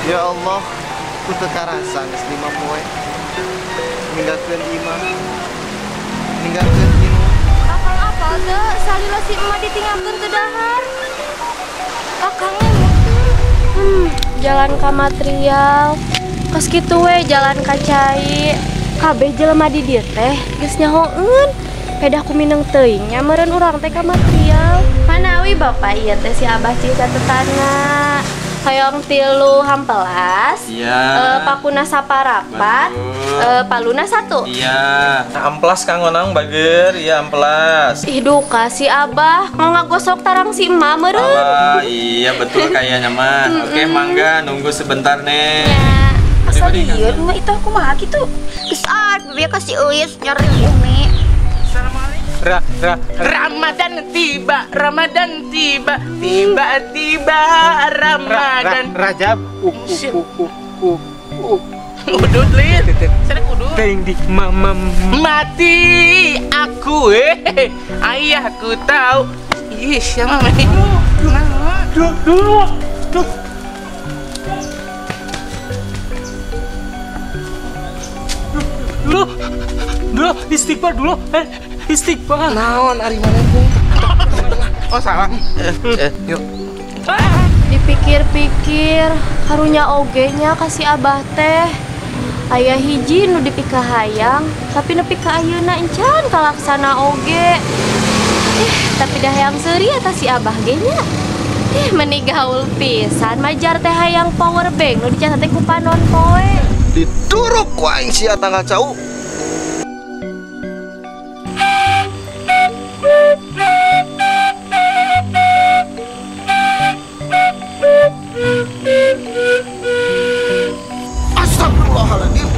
Ya Allah, ku teka rasa geus 5 poe. Ninggalkeun imah. Ninggalkeun inu. Akang apa teh salila si emak ditinggalkeun teu dahar. Akang emot. Jalan ka material. Kos kitu we jalan ka cai. Kabeh jelema di dieu teh geus nyahoeun. Pedah ku mineng teuing nya meureun urang teh ka material. Manawi bapak ieu teh si Abah Cika tetana. Hoyong 3 hampelas. Iya. Pakuna saparapat. Paluna 1. Iya. Nah, amplas Kang Onang bager, iya amplas. Ih duka si Abah ngagosok tarang si emak meureun. Alah, iya betul kayaknya mah. Oke, mangga nunggu sebentar nih. Ya. Asal ieu mah itu aku mah kitu. Geus bieu kasih euyeuh nyari Umi. Ramadan tiba, tiba Ramadan. Rajab. Udut lin, sana udut. Teuing di Mati aku ayahku tahu. Ih, siapa mah? Dulu istighfar dulu. Istighfar. Naon ari mana pun? Oh salah. Yuk. Dipikir-pikir karunya oge nya kasih Abah teh. Aya hiji nu dipika hayang, tapi nepi ka ayeuna encan kalaksana oge. Tapi dah hayang seuri eta si Abah ge nya. Meuni gaul pisan majar teh hayang power bank nu dicatat teh ku panon poe. Dituruk ku aing sia tanggal cau. Astagfirullahaladzim.